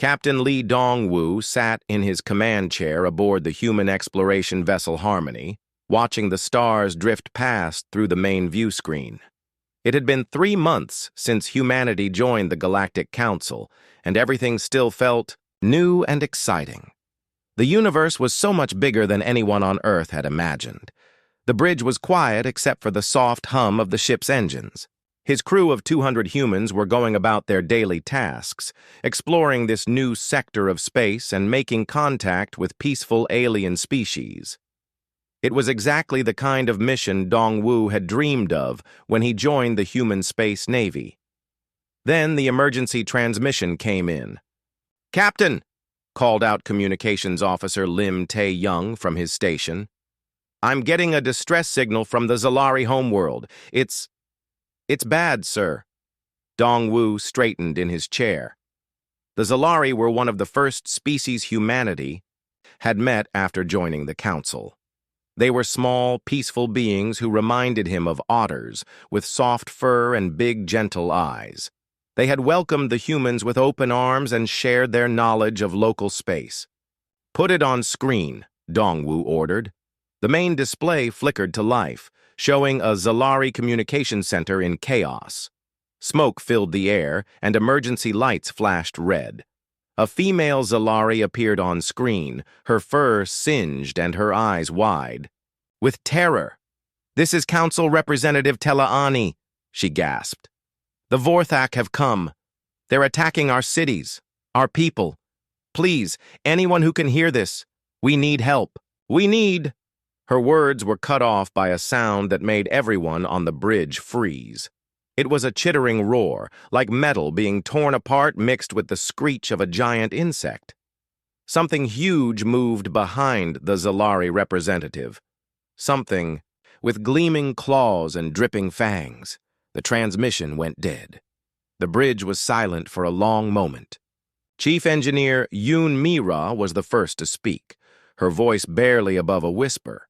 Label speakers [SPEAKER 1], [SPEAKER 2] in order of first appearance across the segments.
[SPEAKER 1] Captain Lee Dongwu sat in his command chair aboard the human exploration vessel Harmony, watching the stars drift past through the main view screen. It had been 3 months since humanity joined the Galactic Council, and everything still felt new and exciting. The universe was so much bigger than anyone on Earth had imagined. The bridge was quiet except for the soft hum of the ship's engines. His crew of 200 humans were going about their daily tasks, exploring this new sector of space and making contact with peaceful alien species. It was exactly the kind of mission Dongwu had dreamed of when he joined the human space navy. Then the emergency transmission came in. "Captain!" called out Communications Officer Lim Tae-young from his station. "I'm getting a distress signal from the Zalari homeworld. It's bad, sir." Dongwu straightened in his chair. The Zalari were one of the first species humanity had met after joining the council. They were small, peaceful beings who reminded him of otters, with soft fur and big, gentle eyes. They had welcomed the humans with open arms and shared their knowledge of local space. "Put it on screen," Dongwu ordered. The main display flickered to life, showing a Zalari communication center in chaos. Smoke filled the air, and emergency lights flashed red. A female Zalari appeared on screen, her fur singed and her eyes wide. With terror. "This is Council Representative Teleani," she gasped. "The Vorthak have come. They're attacking our cities, our people. Please, anyone who can hear this, we need help. We need—" Her words were cut off by a sound that made everyone on the bridge freeze. It was a chittering roar, like metal being torn apart mixed with the screech of a giant insect. Something huge moved behind the Zalari representative. Something with gleaming claws and dripping fangs. The transmission went dead. The bridge was silent for a long moment. Chief Engineer Yoon Mira was the first to speak, her voice barely above a whisper.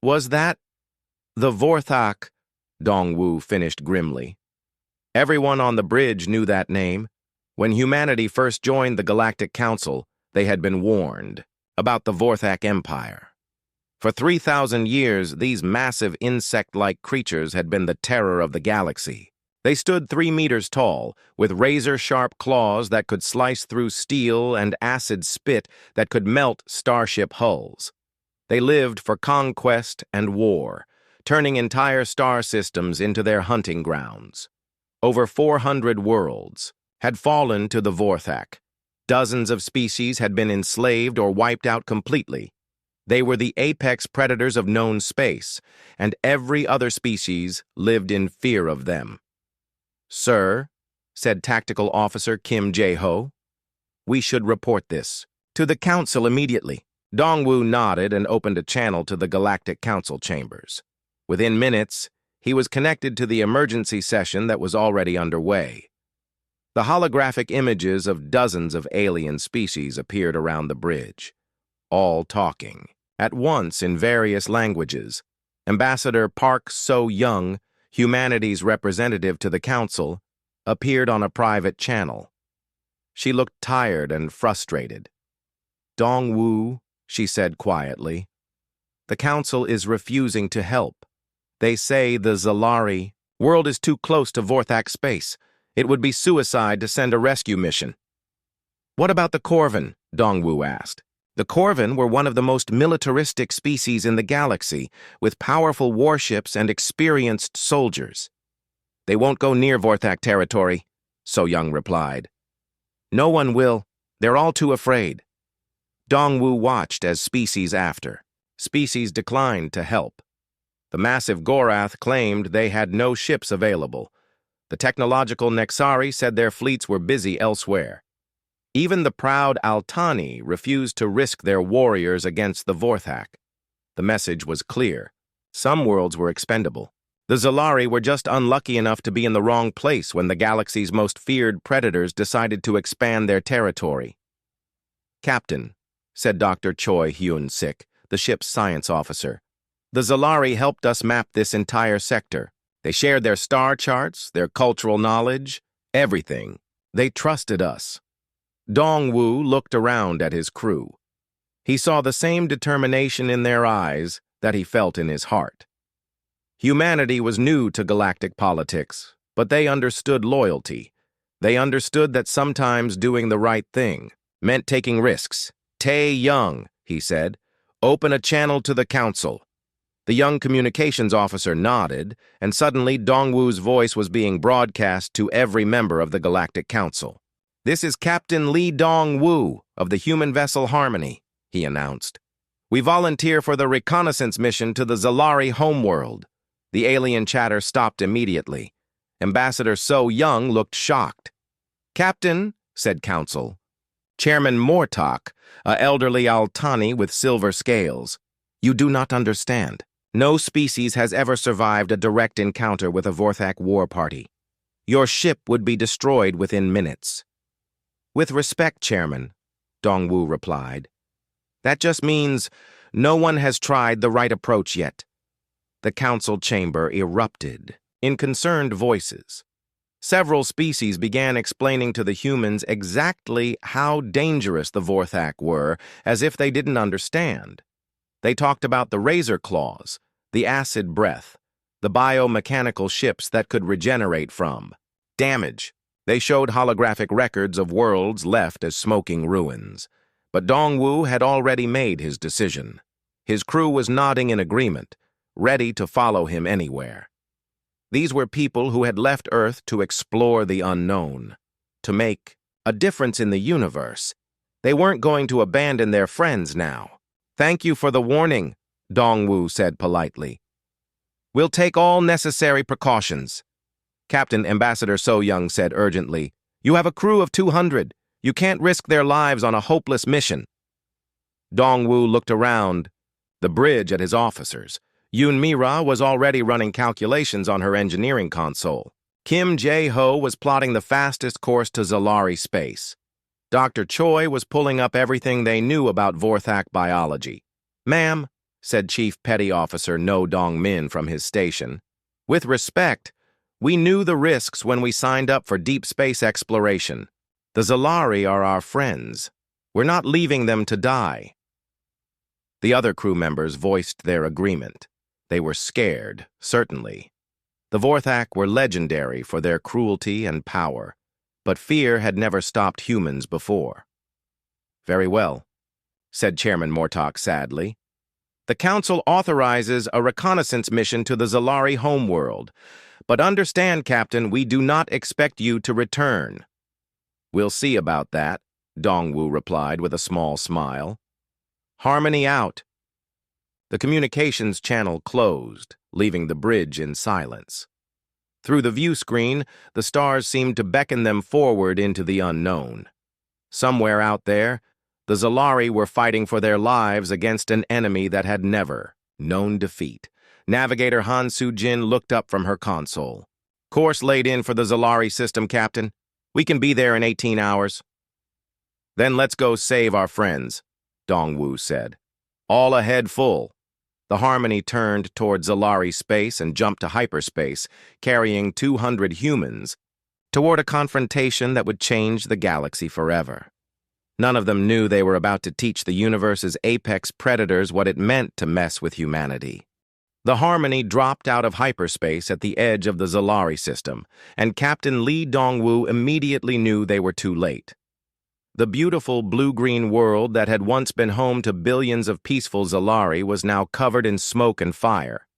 [SPEAKER 1] "Was that the Vorthak?" Dongwu finished grimly. Everyone on the bridge knew that name. When humanity first joined the Galactic Council, they had been warned about the Vorthak Empire. For 3,000 years, these massive insect-like creatures had been the terror of the galaxy. They stood 3 meters tall, with razor-sharp claws that could slice through steel and acid spit that could melt starship hulls. They lived for conquest and war, turning entire star systems into their hunting grounds. Over 400 worlds had fallen to the Vorthak. Dozens of species had been enslaved or wiped out completely. They were the apex predators of known space, and every other species lived in fear of them. "Sir," said Tactical Officer Kim Jae-ho, "we should report this to the Council immediately." Dongwu nodded and opened a channel to the Galactic Council chambers. Within minutes, he was connected to the emergency session that was already underway. The holographic images of dozens of alien species appeared around the bridge, all talking, at once in various languages. Ambassador Park So-young, humanity's representative to the Council, appeared on a private channel. She looked tired and frustrated. "Dongwu," she said quietly, "the Council is refusing to help. They say the Zalari world is too close to Vorthak space. It would be suicide to send a rescue mission." "What about the Corvin?" Dongwu asked. "The Corvin were one of the most militaristic species in the galaxy, with powerful warships and experienced soldiers." "They won't go near Vorthak territory," So-young replied. "No one will. They're all too afraid." Dongwu watched as species declined to help. The massive Gorath claimed they had no ships available. The technological Nexari said their fleets were busy elsewhere. Even the proud Altani refused to risk their warriors against the Vorthak. The message was clear. Some worlds were expendable. The Zalari were just unlucky enough to be in the wrong place when the galaxy's most feared predators decided to expand their territory. "Captain," said Dr. Choi Hyun-sik, the ship's science officer, "the Zalari helped us map this entire sector. They shared their star charts, their cultural knowledge, everything. They trusted us." Dongwu looked around at his crew. He saw the same determination in their eyes that he felt in his heart. Humanity was new to galactic politics, but they understood loyalty. They understood that sometimes doing the right thing meant taking risks. "Tae Young," he said, "open a channel to the council." The young communications officer nodded, and suddenly Dongwu's voice was being broadcast to every member of the Galactic Council. "This is Captain Lee Dongwu of the human vessel Harmony," he announced. "We volunteer for the reconnaissance mission to the Zalari homeworld." The alien chatter stopped immediately. Ambassador So Young looked shocked. "Captain," said Council. Chairman Mortok, a elderly Altani with silver scales. "You do not understand. No species has ever survived a direct encounter with a Vorthak war party. Your ship would be destroyed within minutes." "With respect, Chairman," Dongwu replied. "That just means no one has tried the right approach yet." The council chamber erupted in concerned voices. Several species began explaining to the humans exactly how dangerous the Vorthak were, as if they didn't understand. They talked about the razor claws, the acid breath, the biomechanical ships that could regenerate from damage. They showed holographic records of worlds left as smoking ruins. But Dongwu had already made his decision. His crew was nodding in agreement, ready to follow him anywhere. These were people who had left Earth to explore the unknown, to make a difference in the universe. They weren't going to abandon their friends now. "Thank you for the warning," Dongwu said politely. "We'll take all necessary precautions." Captain Ambassador So Young said urgently, "You have a crew of 200. You can't risk their lives on a hopeless mission." Dongwu looked around the bridge at his officers. Yoon Mira was already running calculations on her engineering console. Kim Jae-ho was plotting the fastest course to Zalari space. Dr. Choi was pulling up everything they knew about Vorthak biology. "Ma'am," said Chief Petty Officer No Dong-min from his station, "with respect, we knew the risks when we signed up for deep space exploration. The Zalari are our friends. We're not leaving them to die." The other crew members voiced their agreement. They were scared, certainly. The Vorthak were legendary for their cruelty and power, but fear had never stopped humans before. "Very well," said Chairman Mortok sadly. "The Council authorizes a reconnaissance mission to the Zalari homeworld. But understand, Captain, we do not expect you to return." "We'll see about that," Dongwu replied with a small smile. "Harmony out." The communications channel closed, leaving the bridge in silence. Through the view screen, the stars seemed to beckon them forward into the unknown. Somewhere out there, the Zalari were fighting for their lives against an enemy that had never known defeat. Navigator Han Soo-jin looked up from her console. "Course laid in for the Zalari system, Captain. We can be there in 18 hours. "Then let's go save our friends," Dongwu said. "All ahead full." The Harmony turned toward Zalari space and jumped to hyperspace, carrying 200 humans, toward a confrontation that would change the galaxy forever. None of them knew they were about to teach the universe's apex predators what it meant to mess with humanity. The Harmony dropped out of hyperspace at the edge of the Zalari system, and Captain Lee Dongwu immediately knew they were too late. The beautiful blue-green world that had once been home to billions of peaceful Zalari was now covered in smoke and fire.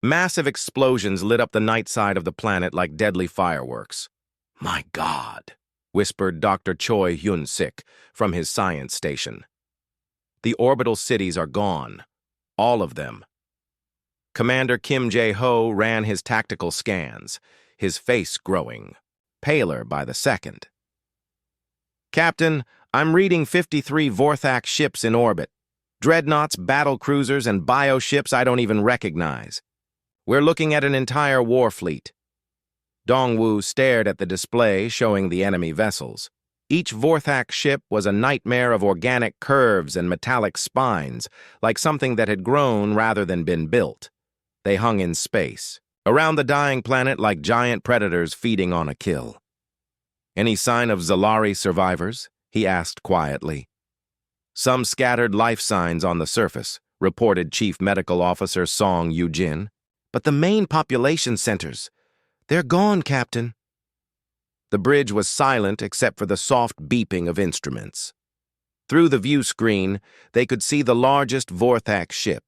[SPEAKER 1] Massive explosions lit up the night side of the planet like deadly fireworks. "My God," whispered Dr. Choi Hyun-sik from his science station. "The orbital cities are gone. All of them." Commander Kim Jae-ho ran his tactical scans, his face growing paler by the second. "Captain, I'm reading 53 Vorthak ships in orbit. Dreadnoughts, battle cruisers, and bioships I don't even recognize. We're looking at an entire war fleet." Dongwu stared at the display showing the enemy vessels. Each Vorthak ship was a nightmare of organic curves and metallic spines, like something that had grown rather than been built. They hung in space, around the dying planet like giant predators feeding on a kill. "Any sign of Zalari survivors?" he asked quietly. Some scattered life signs on the surface, reported Chief Medical Officer Song Yujin. But the main population centers, they're gone, Captain. The bridge was silent except for the soft beeping of instruments. Through the view screen, they could see the largest Vorthak ship,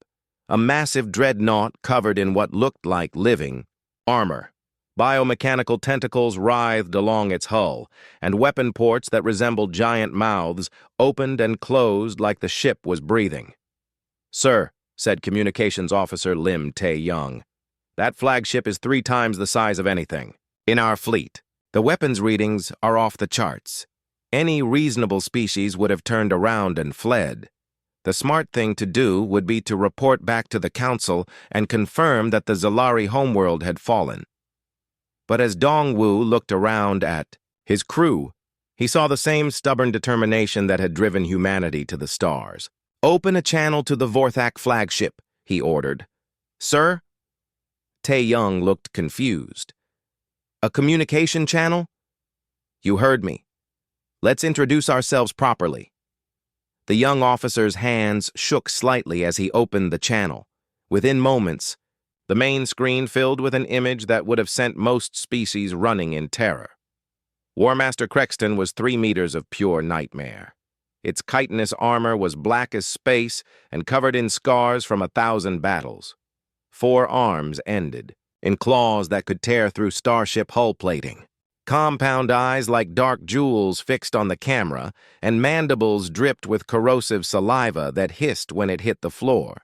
[SPEAKER 1] a massive dreadnought covered in what looked like living armor. Biomechanical tentacles writhed along its hull, and weapon ports that resembled giant mouths opened and closed like the ship was breathing. "Sir," said Communications Officer Lim Tae-young, "that flagship is 3 times the size of anything in our fleet. The weapons readings are off the charts. Any reasonable species would have turned around and fled. The smart thing to do would be to report back to the Council and confirm that the Zalari homeworld had fallen." But as Dongwu looked around at his crew, he saw the same stubborn determination that had driven humanity to the stars. "Open a channel to the Vorthak flagship," he ordered. "Sir?" Tae-young looked confused. "A communication channel?" "You heard me. Let's introduce ourselves properly." The young officer's hands shook slightly as he opened the channel. Within moments, the main screen filled with an image that would have sent most species running in terror. War Master Crexton was 3 meters of pure nightmare. Its chitinous armor was black as space and covered in scars from 1,000 battles. 4 arms ended in claws that could tear through starship hull plating, compound eyes like dark jewels fixed on the camera, and mandibles dripped with corrosive saliva that hissed when it hit the floor.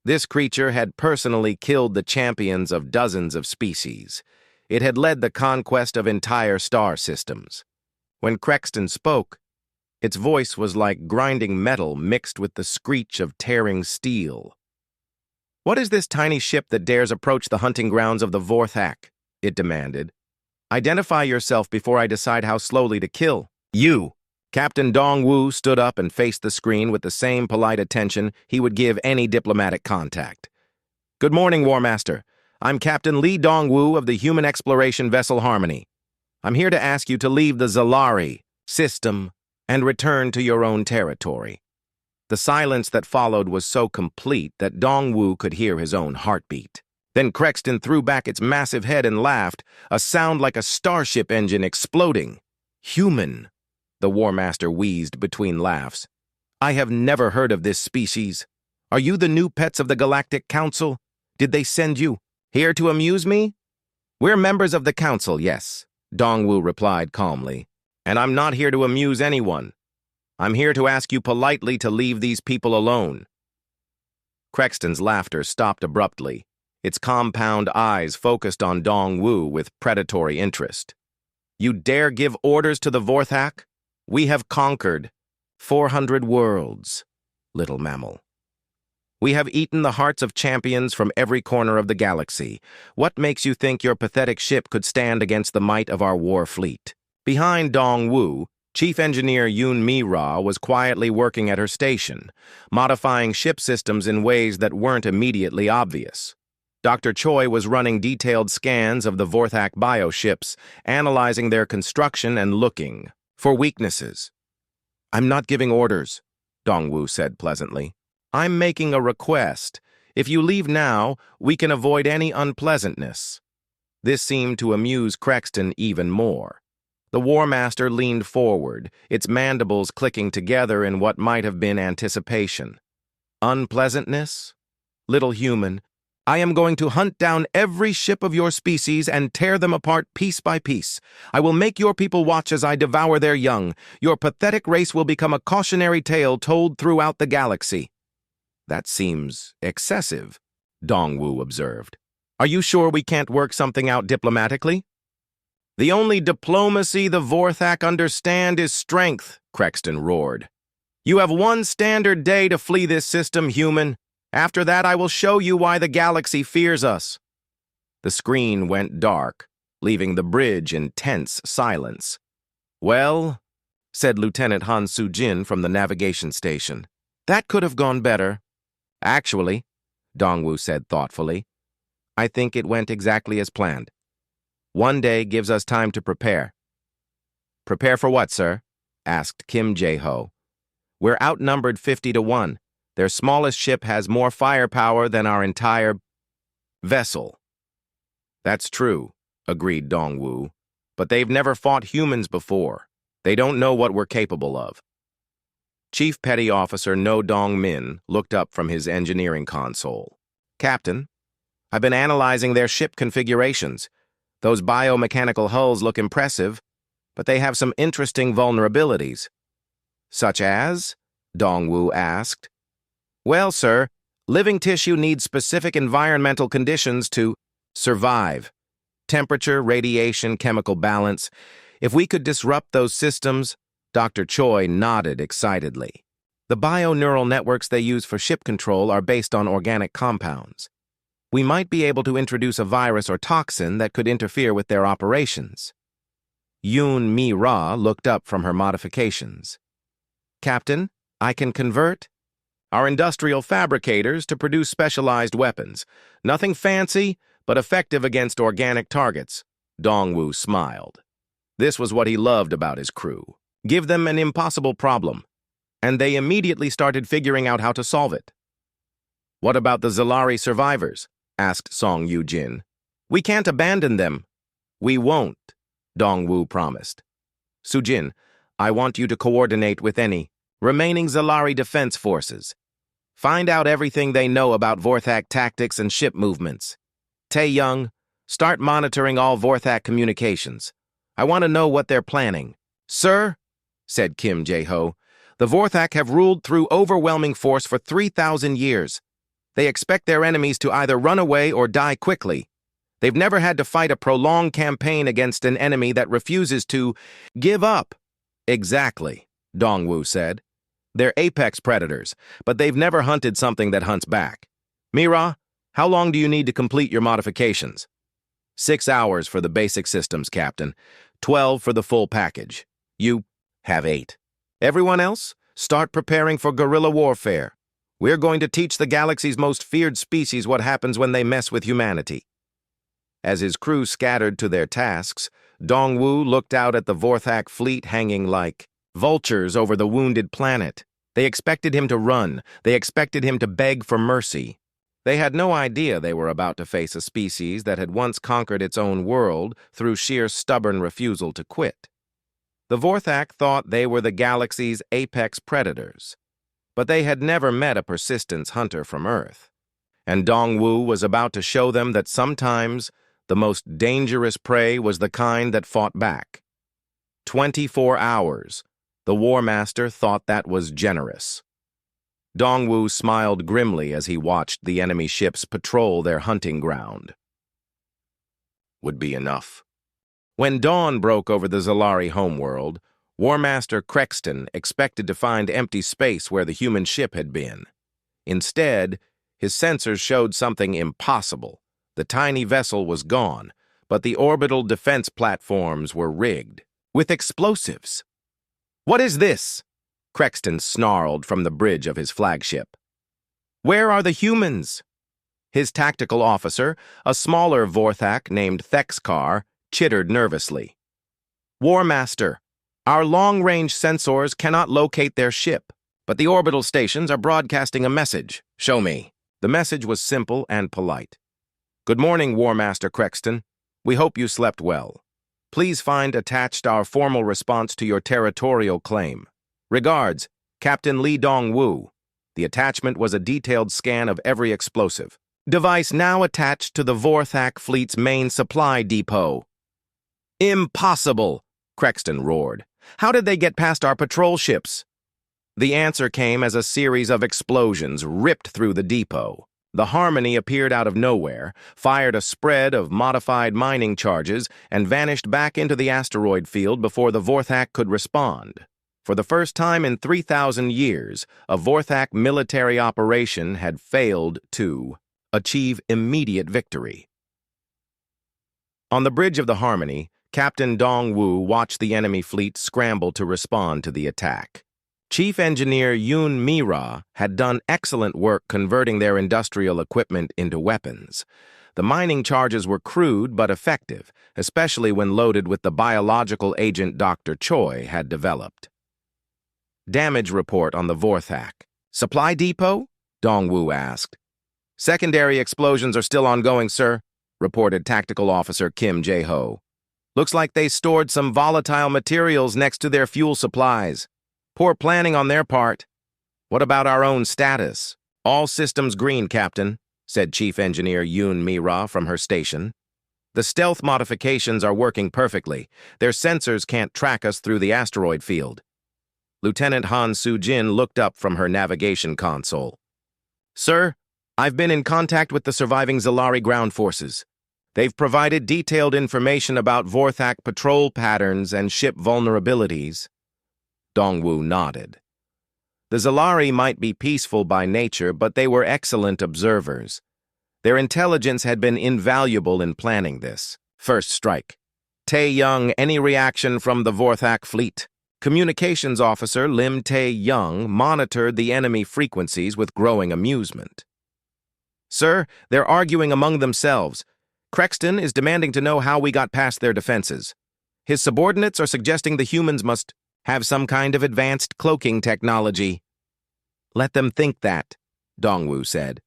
[SPEAKER 1] This creature had personally killed the champions of dozens of species. It had led the conquest of entire star systems. When Crexton spoke, its voice was like grinding metal mixed with the screech of tearing steel. "What is this tiny ship that dares approach the hunting grounds of the Vorthak?" it demanded. "Identify yourself before I decide how slowly to kill you." Captain Dongwu stood up and faced the screen with the same polite attention he would give any diplomatic contact. "Good morning, War Master. I'm Captain Lee Dongwu of the human exploration vessel Harmony. I'm here to ask you to leave the Zalari system and return to your own territory." The silence that followed was so complete that Dongwu could hear his own heartbeat. Then Crexton threw back its massive head and laughed, a sound like a starship engine exploding. "Human," the War Master wheezed between laughs. "I have never heard of this species. Are you the new pets of the Galactic Council? Did they send you here to amuse me?" "We're members of the Council, yes," Dongwu replied calmly. "And I'm not here to amuse anyone. I'm here to ask you politely to leave these people alone." Crexton's laughter stopped abruptly, its compound eyes focused on Dongwu with predatory interest. "You dare give orders to the Vorthak? We have conquered 400 worlds, little mammal. We have eaten the hearts of champions from every corner of the galaxy. What makes you think your pathetic ship could stand against the might of our war fleet?" Behind Dongwu, Chief Engineer Yoon Mi-ra was quietly working at her station, modifying ship systems in ways that weren't immediately obvious. Dr. Choi was running detailed scans of the Vorthak bioships, analyzing their construction and looking for weaknesses. "I'm not giving orders," Dongwu said pleasantly. "I'm making a request. If you leave now, we can avoid any unpleasantness." This seemed to amuse Crexton even more. The War Master leaned forward, its mandibles clicking together in what might have been anticipation. "Unpleasantness? Little human, I am going to hunt down every ship of your species and tear them apart piece by piece. I will make your people watch as I devour their young. Your pathetic race will become a cautionary tale told throughout the galaxy." "That seems excessive," Dongwu observed. "Are you sure we can't work something out diplomatically?" "The only diplomacy the Vorthak understand is strength," Crexton roared. "You have 1 standard day to flee this system, human. After that, I will show you why the galaxy fears us." The screen went dark, leaving the bridge in tense silence. "Well," said Lieutenant Han Soo-jin from the navigation station, "that could have gone better." "Actually," Dongwu said thoughtfully, "I think it went exactly as planned. 1 day gives us time to prepare." "Prepare for what, sir?" asked Kim Jae-ho. We're outnumbered 50-1. Their smallest ship has more firepower than our entire vessel. That's true, agreed Dongwu. But they've never fought humans before. They don't know what we're capable of. Chief Petty Officer No Dong-min looked up from his engineering console. Captain, I've been analyzing their ship configurations. Those biomechanical hulls look impressive, but they have some interesting vulnerabilities. Such as? Dongwu asked. Well, sir, living tissue needs specific environmental conditions to survive. Temperature, radiation, chemical balance. If we could disrupt those systems, Dr. Choi nodded excitedly. The bio-neural networks they use for ship control are based on organic compounds. We might be able to introduce a virus or toxin that could interfere with their operations. Yoon Mi-ra looked up from her modifications. Captain, I can convert our industrial fabricators to produce specialized weapons. Nothing fancy, but effective against organic targets. Dongwu smiled. This was what he loved about his crew. Give them an impossible problem, and they immediately started figuring out how to solve it. What about the Zalari survivors? Asked Song Yu-jin. We can't abandon them. We won't, Dongwu promised. Sujin, I want you to coordinate with any remaining Zalari defense forces. Find out everything they know about Vorthak tactics and ship movements. Tae-young, start monitoring all Vorthak communications. I want to know what they're planning. Sir, said Kim Jae-ho, the Vorthak have ruled through overwhelming force for 3,000 years. They expect their enemies to either run away or die quickly. They've never had to fight a prolonged campaign against an enemy that refuses to give up. Exactly, Dongwu said. They're apex predators, but they've never hunted something that hunts back. Mira, how long do you need to complete your modifications? 6 hours for the basic systems, Captain. 12 for the full package. You have 8. Everyone else, start preparing for guerrilla warfare. We're going to teach the galaxy's most feared species what happens when they mess with humanity. As his crew scattered to their tasks, Dongwu looked out at the Vorthak fleet hanging like vultures over the wounded planet. They expected him to run. They expected him to beg for mercy. They had no idea they were about to face a species that had once conquered its own world through sheer stubborn refusal to quit. The Vorthak thought they were the galaxy's apex predators, but they had never met a persistence hunter from Earth. And Dongwu was about to show them that sometimes the most dangerous prey was the kind that fought back. 24 hours. The War Master thought that was generous. Dongwu smiled grimly as he watched the enemy ships patrol their hunting ground. Would be enough. When dawn broke over the Zalari homeworld, War Master Crexton expected to find empty space where the human ship had been. Instead, his sensors showed something impossible. The tiny vessel was gone, but the orbital defense platforms were rigged with explosives. What is this? Crexton snarled from the bridge of his flagship. Where are the humans? His tactical officer, a smaller Vorthak named Thexkar, chittered nervously. War Master, our long-range sensors cannot locate their ship, but the orbital stations are broadcasting a message. Show me. The message was simple and polite. Good morning, War Master Crexton. We hope you slept well. Please find attached our formal response to your territorial claim. Regards, Captain Lee Dong-woo. The attachment was a detailed scan of every explosive. Device now attached to the Vorthak fleet's main supply depot. Impossible, Crexton roared. How did they get past our patrol ships? The answer came as a series of explosions ripped through the depot. The Harmony appeared out of nowhere, fired a spread of modified mining charges, and vanished back into the asteroid field before the Vorthak could respond. For the first time in 3,000 years, a Vorthak military operation had failed to achieve immediate victory. On the bridge of the Harmony, Captain Dong-woo watched the enemy fleet scramble to respond to the attack. Chief Engineer Yoon Mi-ra had done excellent work converting their industrial equipment into weapons. The mining charges were crude but effective, especially when loaded with the biological agent Dr. Choi had developed. Damage report on the Vorthak. Supply depot? Dongwu asked. Secondary explosions are still ongoing, sir, reported Tactical Officer Kim Jae-ho. Looks like they stored some volatile materials next to their fuel supplies. Poor planning on their part. What about our own status? All systems green, Captain, said Chief Engineer Yoon Mi-ra from her station. The stealth modifications are working perfectly. Their sensors can't track us through the asteroid field. Lieutenant Han Soo-jin looked up from her navigation console. Sir, I've been in contact with the surviving Zalari ground forces. They've provided detailed information about Vorthak patrol patterns and ship vulnerabilities. Dongwu nodded. The Zalari might be peaceful by nature, but they were excellent observers. Their intelligence had been invaluable in planning this. First strike. Tae-young, any reaction from the Vorthak fleet? Communications Officer Lim Tae-young monitored the enemy frequencies with growing amusement. Sir, they're arguing among themselves. Crexton is demanding to know how we got past their defenses. His subordinates are suggesting the humans must have some kind of advanced cloaking technology. Let them think that, Dongwu said.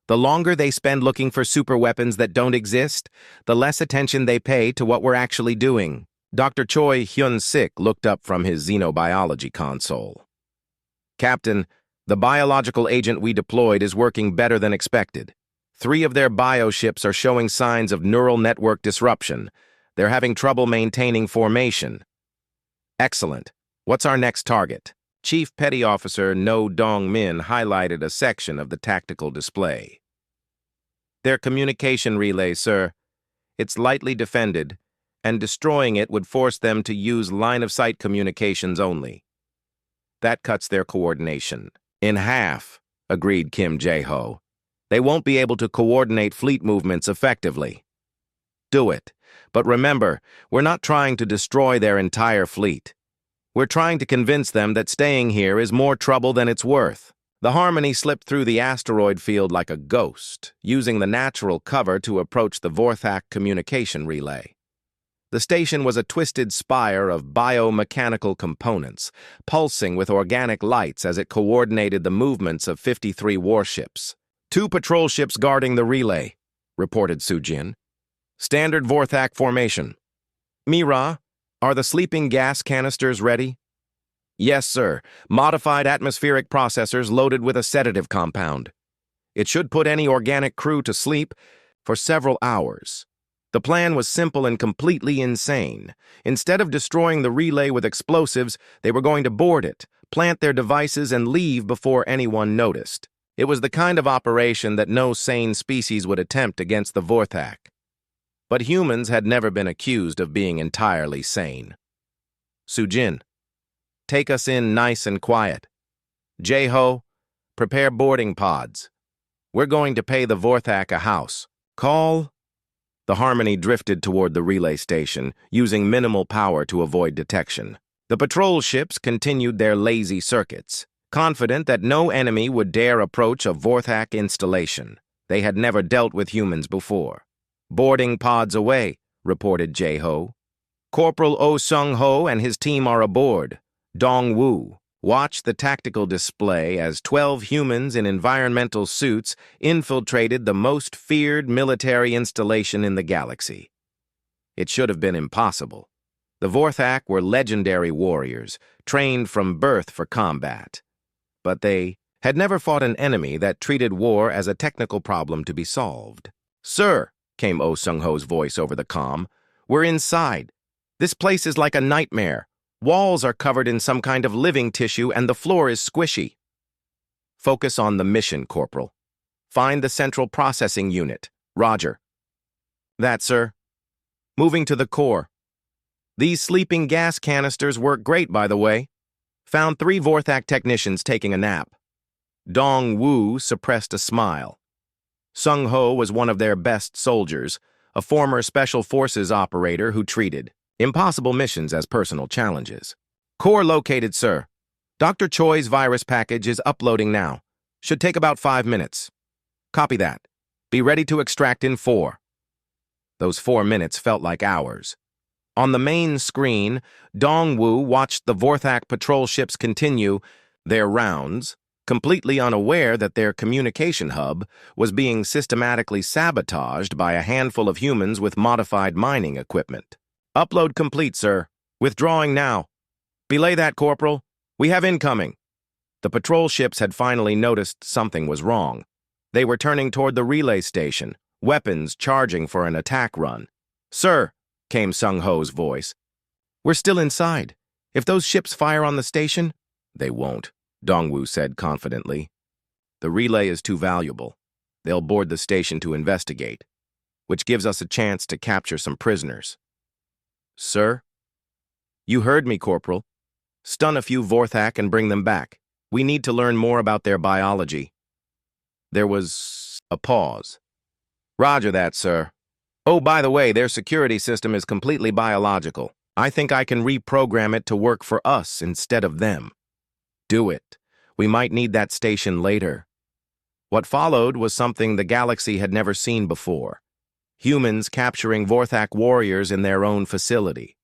[SPEAKER 1] The longer they spend looking for superweapons that don't exist, the less attention they pay to what we're actually doing. Dr. Choi Hyun-sik looked up from his xenobiology console. Captain, the biological agent we deployed is working better than expected. 3 of their bioships are showing signs of neural network disruption. They're having trouble maintaining formation. Excellent. What's our next target? Chief Petty Officer No Dong-min highlighted a section of the tactical display. Their communication relay, sir. It's lightly defended, and destroying it would force them to use line-of-sight communications only. That cuts their coordination in half, agreed Kim Jae-ho. They won't be able to coordinate fleet movements effectively. Do it. But remember, we're not trying to destroy their entire fleet. We're trying to convince them that staying here is more trouble than it's worth. The Harmony slipped through the asteroid field like a ghost, using the natural cover to approach the Vorthak communication relay. The station was a twisted spire of biomechanical components, pulsing with organic lights as it coordinated the movements of 53 warships. 2 patrol ships guarding the relay, reported Soo-jin. Standard Vorthak formation. Mi-ra, are the sleeping gas canisters ready? Yes, sir. Modified atmospheric processors loaded with a sedative compound. It should put any organic crew to sleep for several hours. The plan was simple and completely insane. Instead of destroying the relay with explosives, they were going to board it, plant their devices, and leave before anyone noticed. It was the kind of operation that no sane species would attempt against the Vorthak. But humans had never been accused of being entirely sane. Soo-jin, take us in nice and quiet. Jae-ho, prepare boarding pods. We're going to pay the Vorthak a house. Call. The Harmony drifted toward the relay station, using minimal power to avoid detection. The patrol ships continued their lazy circuits, confident that no enemy would dare approach a Vorthak installation. They had never dealt with humans before. Boarding pods away, reported Jae-ho. Corporal Oh Sung-ho and his team are aboard. Dong-woo watched the tactical display as 12 humans in environmental suits infiltrated the most feared military installation in the galaxy. It should have been impossible. The Vorthak were legendary warriors, trained from birth for combat. But they had never fought an enemy that treated war as a technical problem to be solved. Sir, came Oh Sung-ho's voice over the comm, we're inside. This place is like a nightmare. Walls are covered in some kind of living tissue and the floor is squishy. Focus on the mission, Corporal. Find the central processing unit. Roger. That, sir. Moving to the core. These sleeping gas canisters work great, by the way. Found 3 Vorthak technicians taking a nap. Dong-woo suppressed a smile. Sung-ho was one of their best soldiers, a former Special Forces operator who treated impossible missions as personal challenges. Core located, sir. Dr. Choi's virus package is uploading now. Should take about 5 minutes. Copy that. Be ready to extract in 4. Those 4 minutes felt like hours. On the main screen, Dongwu watched the Vorthak patrol ships continue their rounds, completely unaware that their communication hub was being systematically sabotaged by a handful of humans with modified mining equipment. "Upload complete, sir. Withdrawing now. Belay that, Corporal. We have incoming." The patrol ships had finally noticed something was wrong. They were turning toward the relay station, weapons charging for an attack run. "Sir," came Sung Ho's voice, "we're still inside. If those ships fire on the station—" "They won't," Dongwu said confidently. "The relay is too valuable. They'll board the station to investigate, which gives us a chance to capture some prisoners." "Sir?" "You heard me, Corporal. Stun a few Vorthak and bring them back. We need to learn more about their biology." There was a pause. "Roger that, sir. Oh, by the way, their security system is completely biological. I think I can reprogram it to work for us instead of them." "Do it. We might need that station later." What followed was something the galaxy had never seen before. Humans capturing Vorthak warriors in their own facility.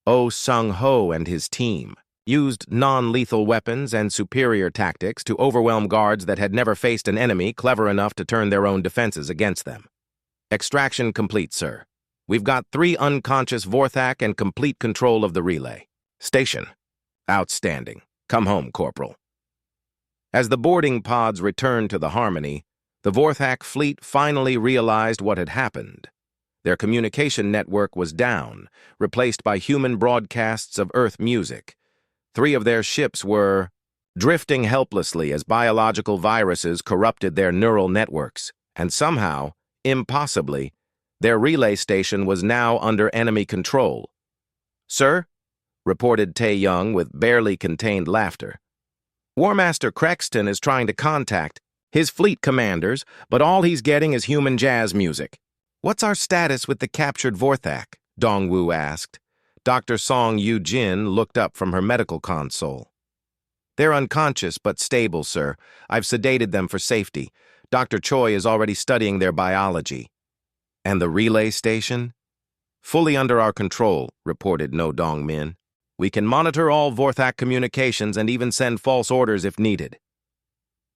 [SPEAKER 1] Oh Sung Ho and his team used non-lethal weapons and superior tactics to overwhelm guards that had never faced an enemy clever enough to turn their own defenses against them. "Extraction complete, sir. We've got 3 unconscious Vorthak and complete control of the relay station." "Outstanding. Come home, Corporal." As the boarding pods returned to the Harmony, the Vorthak fleet finally realized what had happened. Their communication network was down, replaced by human broadcasts of Earth music. 3 of their ships were drifting helplessly as biological viruses corrupted their neural networks, and somehow, impossibly, their relay station was now under enemy control. "Sir," reported Tae-young with barely contained laughter, "War Master Crexton is trying to contact his fleet commanders, but all he's getting is human jazz music." "What's our status with the captured Vorthak?" Dongwu asked. Dr. Song Yu-jin looked up from her medical console. "They're unconscious but stable, sir. I've sedated them for safety. Dr. Choi is already studying their biology." "And the relay station?" "Fully under our control," reported No Dong-min. "We can monitor all Vorthak communications and even send false orders if needed."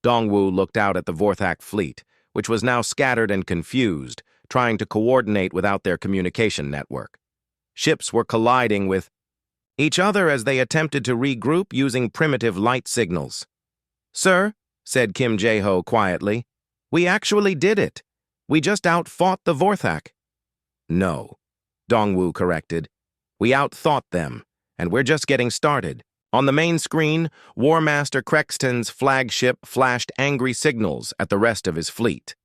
[SPEAKER 1] Dongwu looked out at the Vorthak fleet, which was now scattered and confused, trying to coordinate without their communication network. Ships were colliding with each other as they attempted to regroup using primitive light signals. "Sir," said Kim Jae-ho quietly, "we actually did it. We just outfought the Vorthak." "No," Dongwu corrected. "We outthought them, and we're just getting started." On the main screen, War Master Crexton's flagship flashed angry signals at the rest of his fleet.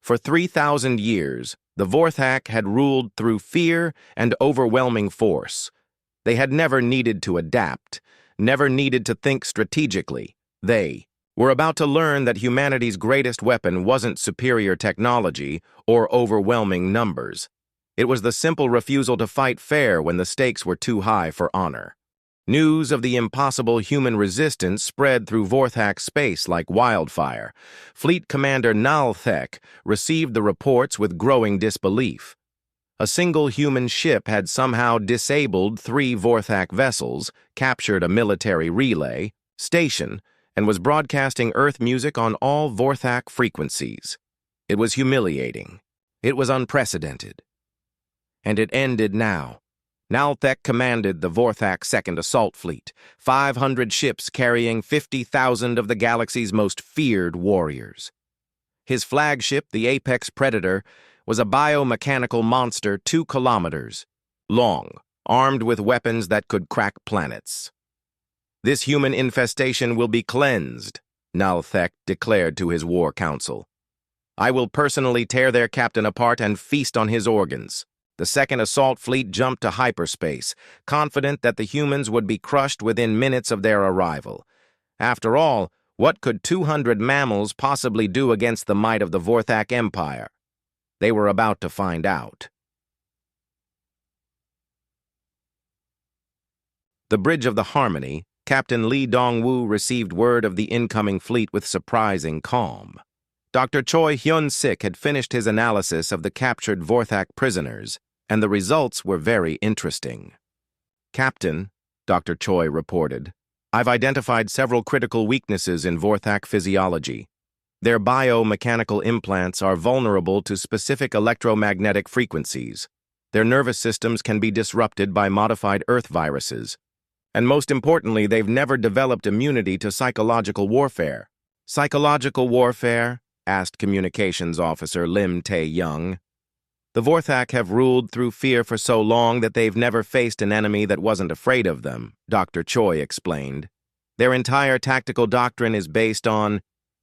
[SPEAKER 1] For 3,000 years, the Vorthak had ruled through fear and overwhelming force. They had never needed to adapt, never needed to think strategically. They were about to learn that humanity's greatest weapon wasn't superior technology or overwhelming numbers. It was the simple refusal to fight fair when the stakes were too high for honor. News of the impossible human resistance spread through Vorthak space like wildfire. Fleet Commander Nalthek received the reports with growing disbelief. A single human ship had somehow disabled 3 Vorthak vessels, captured a military relay station, and was broadcasting Earth music on all Vorthak frequencies. It was humiliating. It was unprecedented. And it ended now. Nalthek commanded the Vorthak Second Assault Fleet, 500 ships carrying 50,000 of the galaxy's most feared warriors. His flagship, the Apex Predator, was a biomechanical monster 2 kilometers long, armed with weapons that could crack planets. "This human infestation will be cleansed," Nalthek declared to his war council. "I will personally tear their captain apart and feast on his organs." The Second Assault Fleet jumped to hyperspace, confident that the humans would be crushed within minutes of their arrival. After all, what could 200 mammals possibly do against the might of the Vorthak Empire? They were about to find out. The bridge of the Harmony, Captain Lee Dong-woo received word of the incoming fleet with surprising calm. Dr. Choi Hyun-sik had finished his analysis of the captured Vorthak prisoners and the results were very interesting. "Captain," Dr. Choi reported, "I've identified several critical weaknesses in Vorthak physiology. Their biomechanical implants are vulnerable to specific electromagnetic frequencies. Their nervous systems can be disrupted by modified Earth viruses. And most importantly, they've never developed immunity to psychological warfare." "Psychological warfare?" asked Communications Officer Lim Tae-young. "The Vorthak have ruled through fear for so long that they've never faced an enemy that wasn't afraid of them," Dr. Choi explained. "Their entire tactical doctrine is based on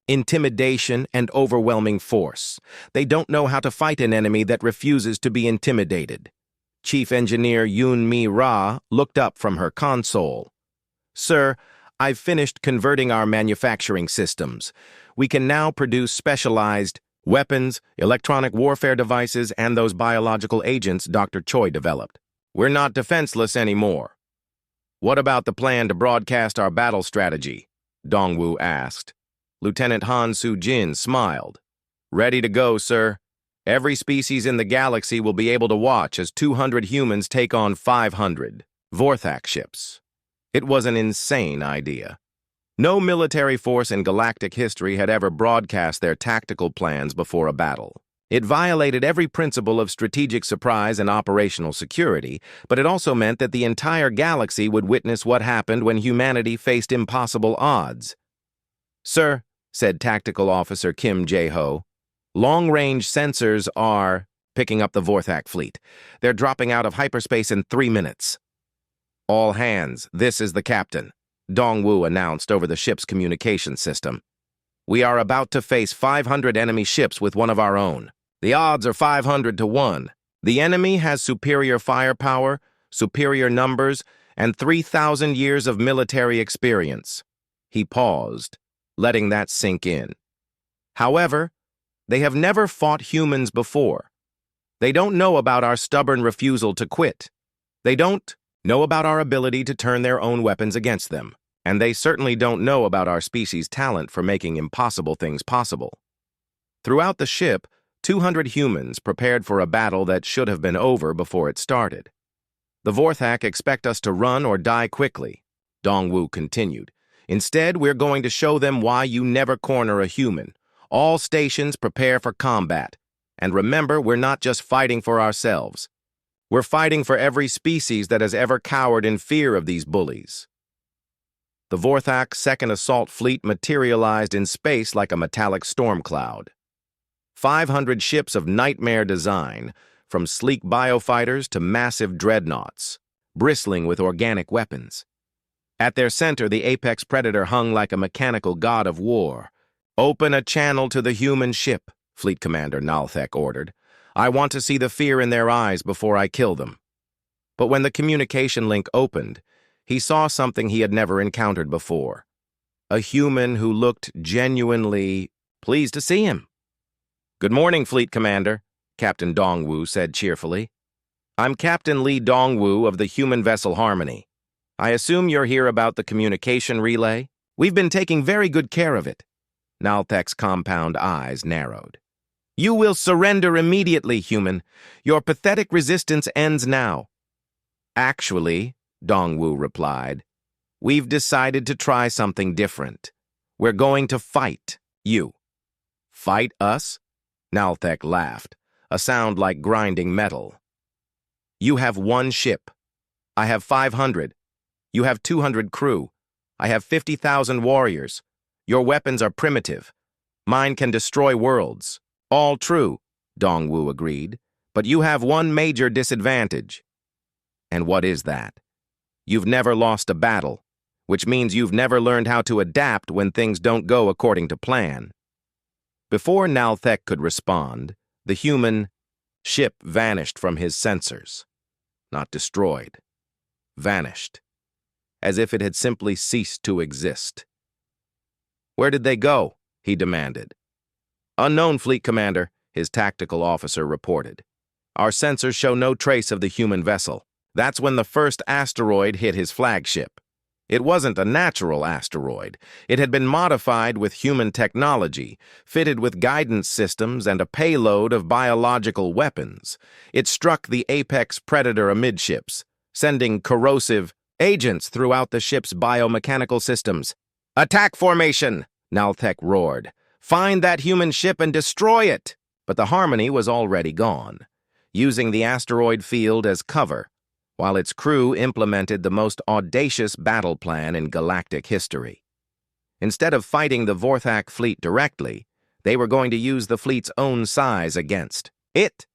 [SPEAKER 1] intimidation and overwhelming force. They don't know how to fight an enemy that refuses to be intimidated." Chief Engineer Yoon-mi Ra looked up from her console. "Sir, I've finished converting our manufacturing systems. We can now produce specialized weapons, electronic warfare devices, and those biological agents Dr. Choi developed. We're not defenseless anymore." "What about the plan to broadcast our battle strategy?" Dongwoo asked. Lieutenant Han Soo-jin smiled. "Ready to go, sir. Every species in the galaxy will be able to watch as 200 humans take on 500 Vorthak ships." It was an insane idea. No military force in galactic history had ever broadcast their tactical plans before a battle. It violated every principle of strategic surprise and operational security, but it also meant that the entire galaxy would witness what happened when humanity faced impossible odds. "Sir," said Tactical Officer Kim Jae-ho, "long-range sensors are picking up the Vorthak fleet. They're dropping out of hyperspace in 3 minutes." "All hands, this is the captain," Dongwoo announced over the ship's communication system. "We are about to face 500 enemy ships with one of our own. The odds are 500 to 1. The enemy has superior firepower, superior numbers, and 3,000 years of military experience." He paused, letting that sink in. "However, they have never fought humans before. They don't know about our stubborn refusal to quit. They don't know about our ability to turn their own weapons against them. And they certainly don't know about our species' talent for making impossible things possible." Throughout the ship, 200 humans prepared for a battle that should have been over before it started. "The Vorthak expect us to run or die quickly," Dongwoo continued. "Instead, we're going to show them why you never corner a human. All stations prepare for combat. And remember, we're not just fighting for ourselves. We're fighting for every species that has ever cowered in fear of these bullies." The Vorthak's second assault fleet materialized in space like a metallic storm cloud. 500 ships of nightmare design, from sleek biofighters to massive dreadnoughts, bristling with organic weapons. At their center, the apex predator hung like a mechanical god of war. "Open a channel to the human ship," Fleet Commander Nalthek ordered. "I want to see the fear in their eyes before I kill them." But when the communication link opened, he saw something he had never encountered before. A human who looked genuinely pleased to see him. "Good morning, Fleet Commander," Captain Dongwoo said cheerfully. "I'm Captain Lee Dongwoo of the human vessel Harmony. I assume you're here about the communication relay? We've been taking very good care of it." Nalthek's compound eyes narrowed. "You will surrender immediately, human. Your pathetic resistance ends now." "Actually," Dongwoo replied, "we've decided to try something different. We're going to fight you." "Fight us?" Nalthek laughed, a sound like grinding metal. "You have 1 ship. I have 500. You have 200 crew. I have 50,000 warriors. Your weapons are primitive. Mine can destroy worlds." "All true," Dongwoo agreed, "but you have one major disadvantage." "And what is that?" "You've never lost a battle, which means you've never learned how to adapt when things don't go according to plan." Before Nalthek could respond, the human ship vanished from his sensors. Not destroyed. Vanished. As if it had simply ceased to exist. "Where did they go?" he demanded. "Unknown, Fleet Commander," his tactical officer reported. "Our sensors show no trace of the human vessel. That's when the first asteroid hit his flagship." It wasn't a natural asteroid. It had been modified with human technology, fitted with guidance systems and a payload of biological weapons. It struck the apex predator amidships, sending corrosive agents throughout the ship's biomechanical systems. "Attack formation!" Naltek roared. "Find that human ship and destroy it!" But the Harmony was already gone, using the asteroid field as cover, while its crew implemented the most audacious battle plan in galactic history. Instead of fighting the Vorthak fleet directly, they were going to use the fleet's own size against it.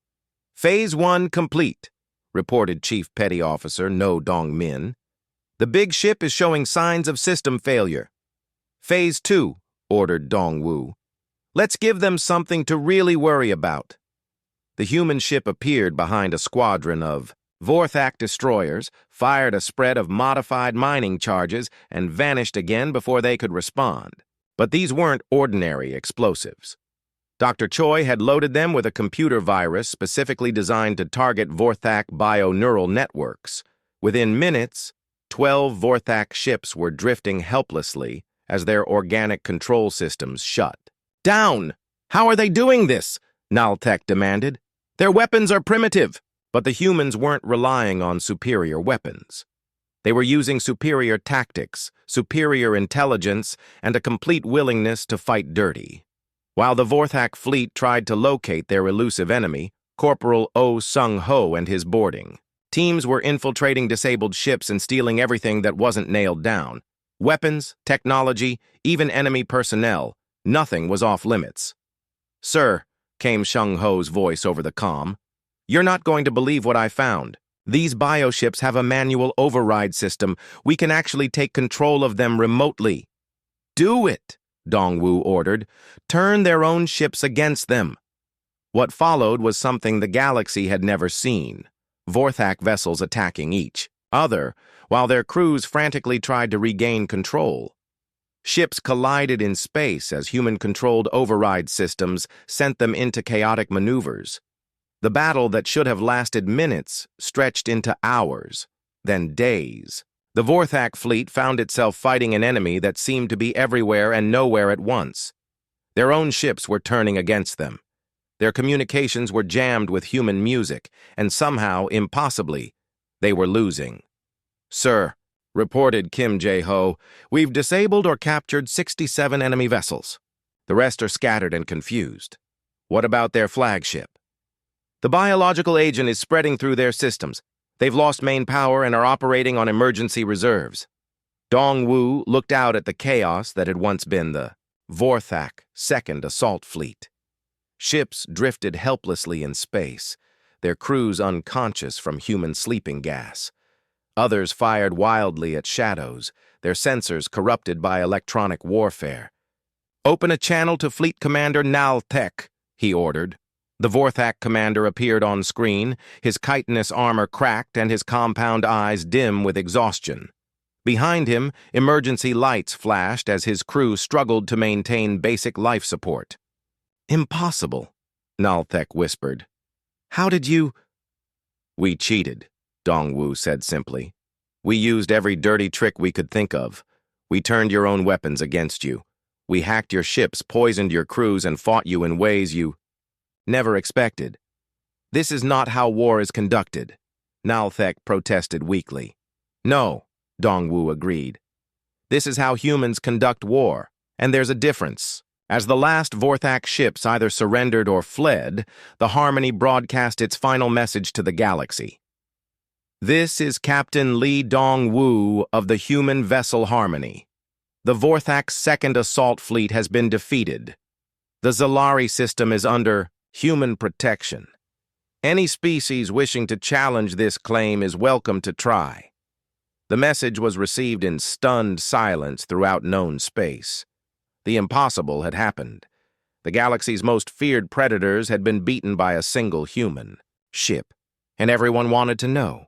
[SPEAKER 1] "Phase 1 complete," reported Chief Petty Officer No Dong Min. "The big ship is showing signs of system failure." "Phase 2, ordered Dong Wu. "Let's give them something to really worry about." The human ship appeared behind a squadron of Vorthak destroyers, fired a spread of modified mining charges, and vanished again before they could respond. But these weren't ordinary explosives. Dr. Choi had loaded them with a computer virus specifically designed to target Vorthak bioneural networks. Within minutes, 12 Vorthak ships were drifting helplessly as their organic control systems shut. "Down! How are they doing this?" Naltek demanded. "Their weapons are primitive." But the humans weren't relying on superior weapons. They were using superior tactics, superior intelligence, and a complete willingness to fight dirty. While the Vorthak fleet tried to locate their elusive enemy, Corporal Oh Sung-ho and his boarding, teams were infiltrating disabled ships and stealing everything that wasn't nailed down. Weapons, technology, even enemy personnel, nothing was off limits. "Sir," came Sung-ho's voice over the comm, "you're not going to believe what I found. These bioships have a manual override system. We can actually take control of them remotely." "Do it," Dongwu ordered. "Turn their own ships against them." What followed was something the galaxy had never seen. Vorthak vessels attacking each other, while their crews frantically tried to regain control. Ships collided in space as human-controlled override systems sent them into chaotic maneuvers. The battle that should have lasted minutes stretched into hours, then days. The Vorthak fleet found itself fighting an enemy that seemed to be everywhere and nowhere at once. Their own ships were turning against them. Their communications were jammed with human music, and somehow, impossibly, they were losing. "Sir," reported Kim Jae-ho, "we've disabled or captured 67 enemy vessels. The rest are scattered and confused. What about their flagship?" "The biological agent is spreading through their systems. They've lost main power and are operating on emergency reserves." Dong-Wu looked out at the chaos that had once been the Vorthak Second Assault Fleet. Ships drifted helplessly in space, their crews unconscious from human sleeping gas. Others fired wildly at shadows, their sensors corrupted by electronic warfare. "Open a channel to Fleet Commander Naltek," he ordered. The Vorthak commander appeared on screen, his chitinous armor cracked and his compound eyes dim with exhaustion. Behind him, emergency lights flashed as his crew struggled to maintain basic life support. "Impossible," Naltek whispered. "How did you—" "We cheated," Dongwu said simply. "We used every dirty trick we could think of. We turned your own weapons against you. We hacked your ships, poisoned your crews, and fought you in ways you never expected. This is not how war is conducted," Naltek protested weakly. "No," Dongwu agreed. "This is how humans conduct war, and there's a difference." As the last Vorthak ships either surrendered or fled, the Harmony broadcast its final message to the galaxy. "This is Captain Lee Dong-Wu of the human vessel Harmony. The Vorthak's Second Assault Fleet has been defeated. The Zalari system is under human protection. Any species wishing to challenge this claim is welcome to try." The message was received in stunned silence throughout known space. The impossible had happened. The galaxy's most feared predators had been beaten by a single human ship, and everyone wanted to know,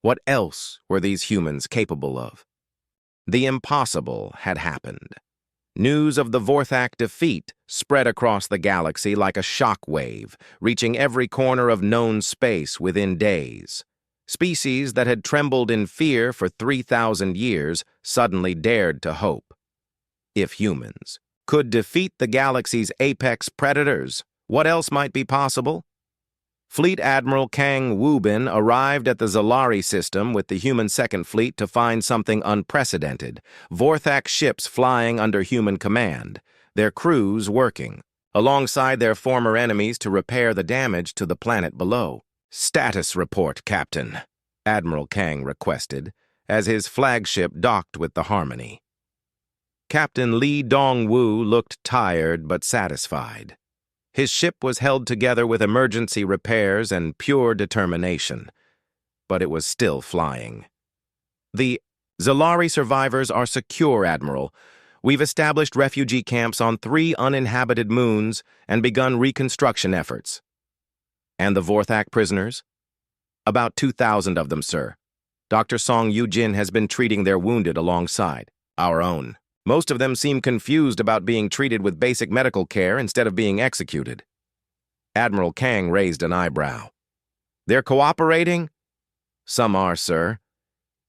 [SPEAKER 1] what else were these humans capable of? The impossible had happened. News of the Vorthak defeat spread across the galaxy like a shock wave, reaching every corner of known space within days. Species that had trembled in fear for 3,000 years suddenly dared to hope. If humans could defeat the galaxy's apex predators, what else might be possible? Fleet Admiral Kang Wubin arrived at the Zalari system with the human Second Fleet to find something unprecedented: Vorthak ships flying under human command, their crews working alongside their former enemies to repair the damage to the planet below. "Status report, Captain," Admiral Kang requested, as his flagship docked with the Harmony. Captain Lee Dong-woo looked tired but satisfied. His ship was held together with emergency repairs and pure determination, but it was still flying. "The Zalari survivors are secure, Admiral. We've established refugee camps on 3 uninhabited moons and begun reconstruction efforts." "And the Vorthak prisoners?" "About 2,000 of them, sir. Dr. Song Yu-jin has been treating their wounded alongside our own. Most of them seem confused about being treated with basic medical care instead of being executed." Admiral Kang raised an eyebrow. "They're cooperating?" "Some are, sir.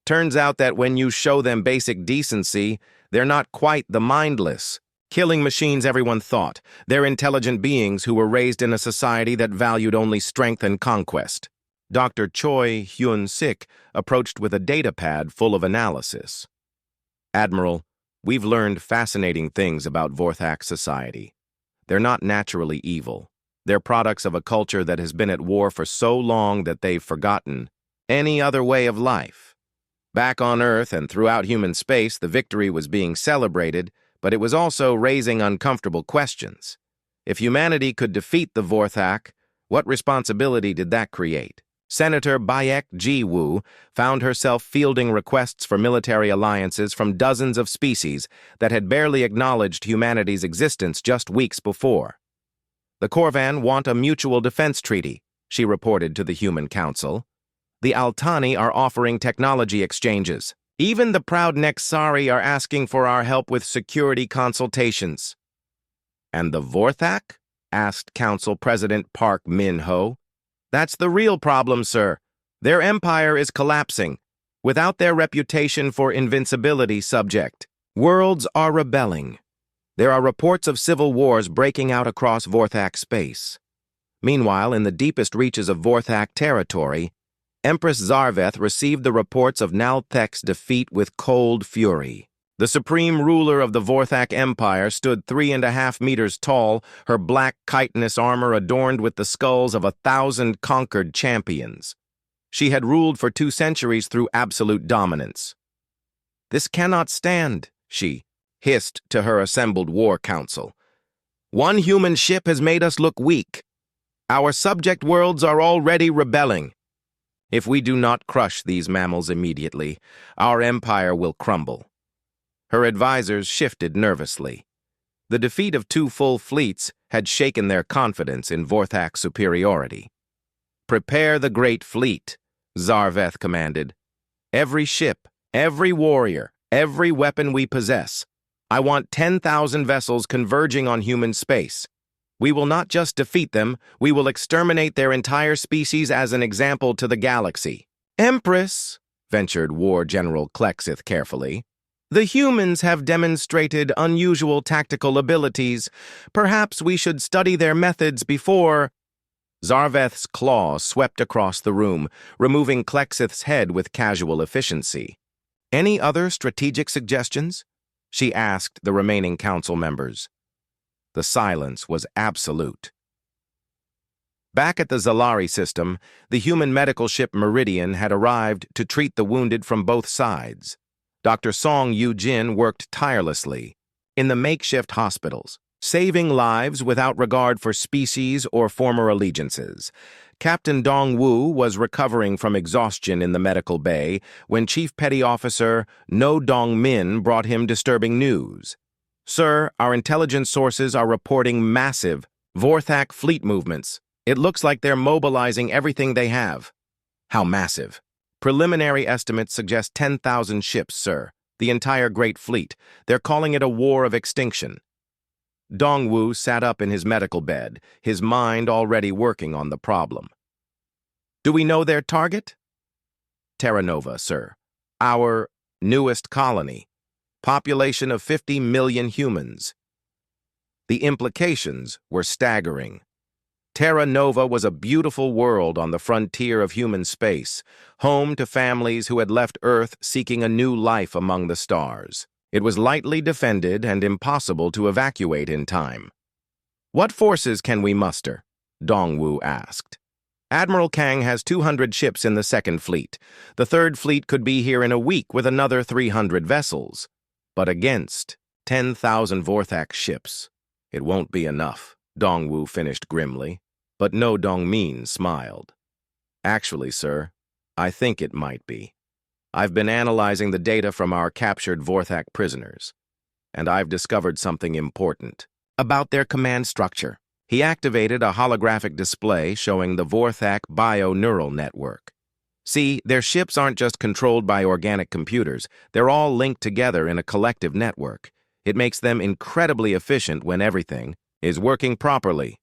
[SPEAKER 1] Turns out that when you show them basic decency, they're not quite the mindless, killing machines everyone thought. They're intelligent beings who were raised in a society that valued only strength and conquest." Dr. Choi Hyun-sik approached with a datapad full of analysis. "Admiral, we've learned fascinating things about Vorthak society. They're not naturally evil. They're products of a culture that has been at war for so long that they've forgotten any other way of life. Back on Earth and throughout human space, the victory was being celebrated, but it was also raising uncomfortable questions. If humanity could defeat the Vorthak, what responsibility did that create?" Senator Bayek Ji-woo found herself fielding requests for military alliances from dozens of species that had barely acknowledged humanity's existence just weeks before. "The Korvan want a mutual defense treaty," she reported to the Human Council. "The Altani are offering technology exchanges. Even the proud Nexari are asking for our help with security consultations." "And the Vorthak?" asked Council President Park Min-ho. "That's the real problem, sir. Their empire is collapsing, without their reputation for invincibility subject. Worlds are rebelling. There are reports of civil wars breaking out across Vorthak space. Meanwhile, in the deepest reaches of Vorthak territory, Empress Zarveth received the reports of Nalthek's defeat with cold fury. The supreme ruler of the Vorthak Empire stood 3.5 meters tall, her black chitinous armor adorned with the skulls of 1,000 conquered champions. She had ruled for 2 centuries through absolute dominance. "This cannot stand," she hissed to her assembled war council. "One human ship has made us look weak. Our subject worlds are already rebelling. If we do not crush these mammals immediately, our empire will crumble." Her advisors shifted nervously. The defeat of 2 full fleets had shaken their confidence in Vorthak's superiority. "Prepare the Great Fleet," Zarveth commanded. "Every ship, every warrior, every weapon we possess. I want 10,000 vessels converging on human space. We will not just defeat them, we will exterminate their entire species as an example to the galaxy." "Empress," ventured War General Klexith carefully, "the humans have demonstrated unusual tactical abilities. Perhaps we should study their methods before—" Zarveth's claw swept across the room, removing Klexith's head with casual efficiency. "Any other strategic suggestions?" she asked the remaining council members. The silence was absolute. Back at the Zalari system, the human medical ship Meridian had arrived to treat the wounded from both sides. Dr. Song Yu-jin worked tirelessly in the makeshift hospitals, saving lives without regard for species or former allegiances. Captain Dong-woo was recovering from exhaustion in the medical bay when Chief Petty Officer No Dong-min brought him disturbing news. "Sir, our intelligence sources are reporting massive Vorthak fleet movements. It looks like they're mobilizing everything they have." "How massive?" "Preliminary estimates suggest 10,000 ships, sir. The entire Great Fleet. They're calling it a war of extinction." Dong-woo sat up in his medical bed, his mind already working on the problem. "Do we know their target?" Terra Nova, sir. Our newest colony. Population of 50 million humans. The implications were staggering. Terra Nova was a beautiful world on the frontier of human space, home to families who had left Earth seeking a new life among the stars. It was lightly defended and impossible to evacuate in time. "What forces can we muster?" Dongwu asked. "Admiral Kang has 200 ships in the Second Fleet. The Third Fleet could be here in a week with another 300 vessels. But against 10,000 Vorthak ships, it won't be enough," Dongwu finished grimly, but no Dongmin smiled. "Actually, sir, I think it might be. I've been analyzing the data from our captured Vorthak prisoners, and I've discovered something important about their command structure." He activated a holographic display showing the Vorthak bio-neural network. See, their ships aren't just controlled by organic computers, they're all linked together in a collective network. It makes them incredibly efficient when everything is working properly.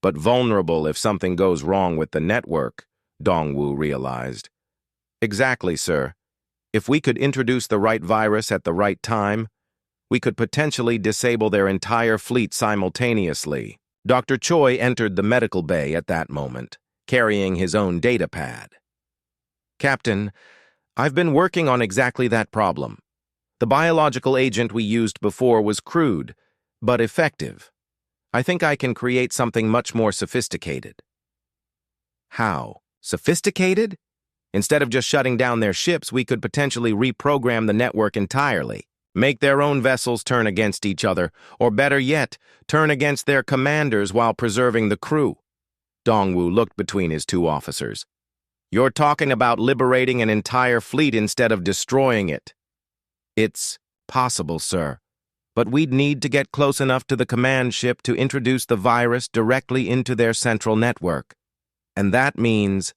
[SPEAKER 1] But vulnerable if something goes wrong with the network, Dongwu realized. "Exactly, sir. If we could introduce the right virus at the right time, we could potentially disable their entire fleet simultaneously." Dr. Choi entered the medical bay at that moment, carrying his own data pad. "Captain, I've been working on exactly that problem. The biological agent we used before was crude, but effective. I think I can create something much more sophisticated." "How? Sophisticated? Instead of just shutting down their ships, we could potentially reprogram the network entirely. Make their own vessels turn against each other, or better yet, turn against their commanders while preserving the crew." Dongwu looked between his two officers. "You're talking about liberating an entire fleet instead of destroying it." "It's possible, sir, but we'd need to get close enough to the command ship to introduce the virus directly into their central network. And that means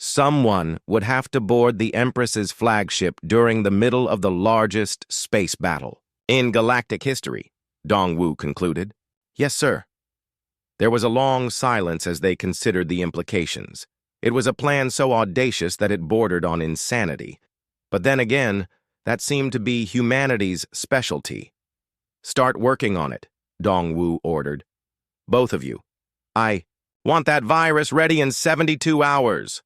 [SPEAKER 1] someone would have to board the Empress's flagship during the middle of the largest space battle in galactic history," Dongwu concluded. "Yes, sir." There was a long silence as they considered the implications. It was a plan so audacious that it bordered on insanity. But then again, that seemed to be humanity's specialty. "Start working on it," Dongwu ordered. "Both of you. I want that virus ready in 72 hours.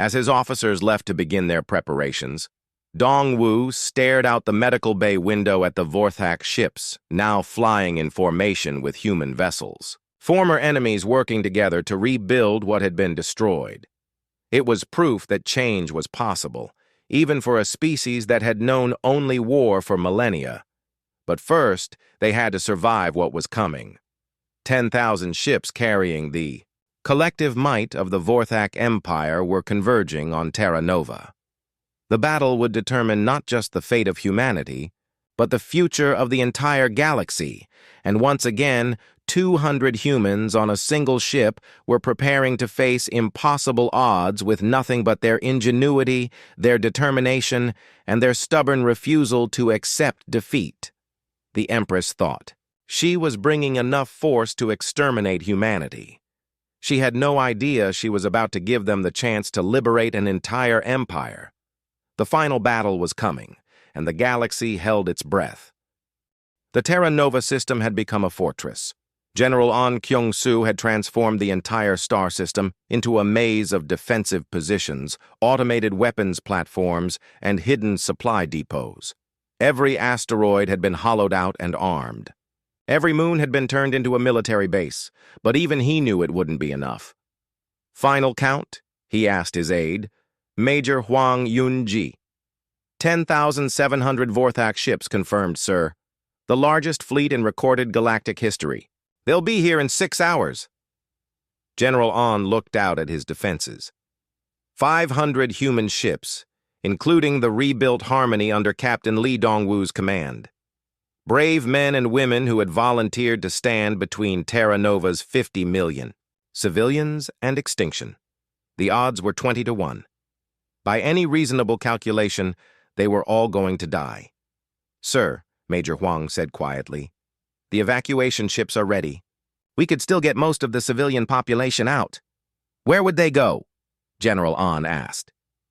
[SPEAKER 1] As his officers left to begin their preparations, Dongwu stared out the medical bay window at the Vorthak ships, now flying in formation with human vessels. Former enemies working together to rebuild what had been destroyed. It was proof that change was possible, even for a species that had known only war for millennia. But first, they had to survive what was coming. 10,000 ships carrying the collective might of the Vorthak Empire were converging on Terra Nova. The battle would determine not just the fate of humanity, but the future of the entire galaxy, and once again, 200 humans on a single ship were preparing to face impossible odds with nothing but their ingenuity, their determination, and their stubborn refusal to accept defeat. The Empress thought. She was bringing enough force to exterminate humanity. She had no idea she was about to give them the chance to liberate an entire empire. The final battle was coming, and the galaxy held its breath. The Terra Nova system had become a fortress. General An Kyung-soo had transformed the entire star system into a maze of defensive positions, automated weapons platforms, and hidden supply depots. Every asteroid had been hollowed out and armed. Every moon had been turned into a military base, but even he knew it wouldn't be enough. "Final count?" he asked his aide, Major Hwang Yun-ji. 10,700 Vorthak ships confirmed, sir. The largest fleet in recorded galactic history. They'll be here in 6 hours. General An looked out at his defenses. 500 human ships, including the rebuilt Harmony under Captain Lee Dongwu's command. Brave men and women who had volunteered to stand between Terra Nova's 50 million, civilians and extinction. The odds were 20 to 1. By any reasonable calculation, they were all going to die. "Sir," Major Hwang said quietly, "the evacuation ships are ready. We could still get most of the civilian population out." "Where would they go?" General An asked.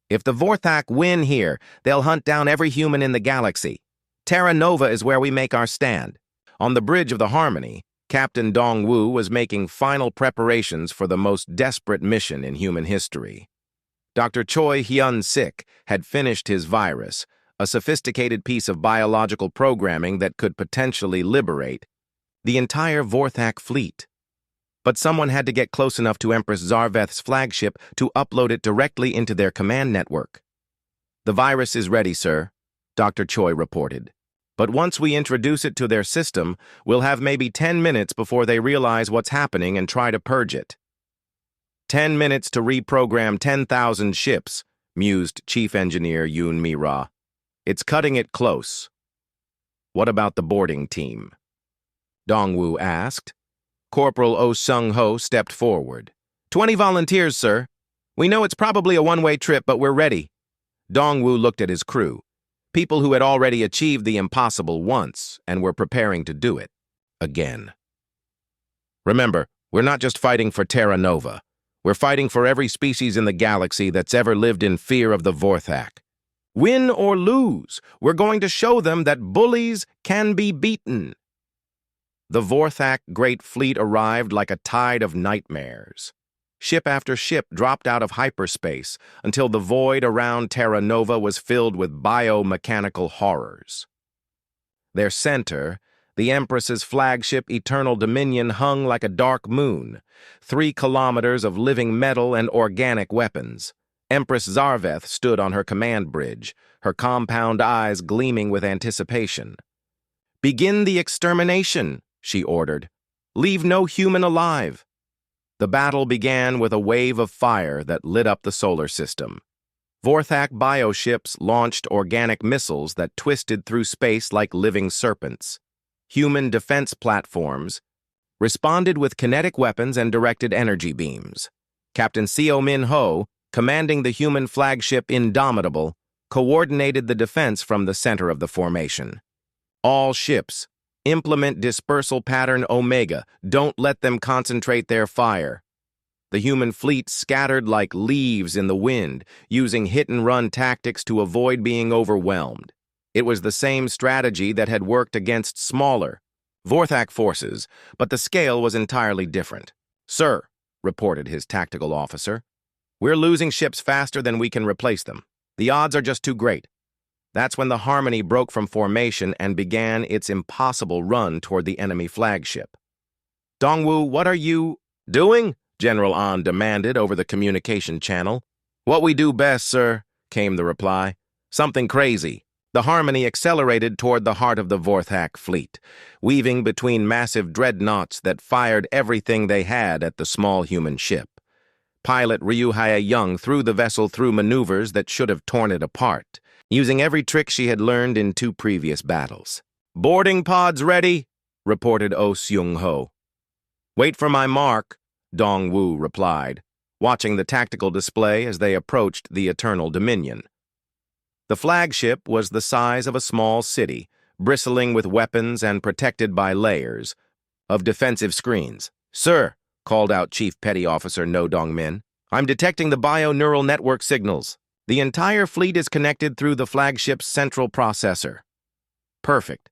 [SPEAKER 1] If the Vorthak win here, they'll hunt down every human in the galaxy. Terra Nova is where we make our stand. On the bridge of the Harmony, Captain Dongwu was making final preparations for the most desperate mission in human history. Dr. Choi Hyun-sik had finished his virus, a sophisticated piece of biological programming that could potentially liberate the entire Vorthak fleet. But someone had to get close enough to Empress Zarveth's flagship to upload it directly into their command network. "The virus is ready, sir," Dr. Choi reported. "But once we introduce it to their system, we'll have maybe 10 minutes before they realize what's happening and try to purge it." 10 minutes to reprogram 10,000 ships, mused Chief Engineer Yoon Mi-ra. "It's cutting it close." "What about the boarding team?" Dongwu asked. Corporal Oh Sung-ho stepped forward. 20 volunteers, sir. We know it's probably a one-way trip, but we're ready." Dongwu looked at his crew, people who had already achieved the impossible once and were preparing to do it again. "Remember, we're not just fighting for Terra Nova. We're fighting for every species in the galaxy that's ever lived in fear of the Vorthak. Win or lose, we're going to show them that bullies can be beaten." The Vorthak Great Fleet arrived like a tide of nightmares. Ship after ship dropped out of hyperspace until the void around Terra Nova was filled with biomechanical horrors. Their center, the Empress's flagship Eternal Dominion, hung like a dark moon, 3 kilometers of living metal and organic weapons. Empress Zarveth stood on her command bridge, her compound eyes gleaming with anticipation. "Begin the extermination," she ordered. "Leave no human alive." The battle began with a wave of fire that lit up the solar system. Vorthak bioships launched organic missiles that twisted through space like living serpents. Human defense platforms responded with kinetic weapons and directed energy beams. Captain Seo Min-ho, commanding the human flagship Indomitable, coordinated the defense from the center of the formation. "All ships, implement dispersal pattern Omega. Don't let them concentrate their fire." The human fleet scattered like leaves in the wind, using hit-and-run tactics to avoid being overwhelmed. It was the same strategy that had worked against smaller Vorthak forces, but the scale was entirely different. "Sir," reported his tactical officer, "we're losing ships faster than we can replace them. The odds are just too great." That's when the Harmony broke from formation and began its impossible run toward the enemy flagship. "Dongwu, what are you doing?" General An demanded over the communication channel. "What we do best, sir," came the reply. "Something crazy." The Harmony accelerated toward the heart of the Vorthak fleet, weaving between massive dreadnoughts that fired everything they had at the small human ship. Pilot Ryu Hae-young threw the vessel through maneuvers that should have torn it apart, using every trick she had learned in 2 previous battles. "Boarding pods ready," reported Oh Seung-ho. "Wait for my mark," Dongwu replied, watching the tactical display as they approached the Eternal Dominion. The flagship was the size of a small city, bristling with weapons and protected by layers of defensive screens. "Sir," called out Chief Petty Officer No Dong-min, "I'm detecting the bio-neural network signals. The entire fleet is connected through the flagship's central processor." "Perfect.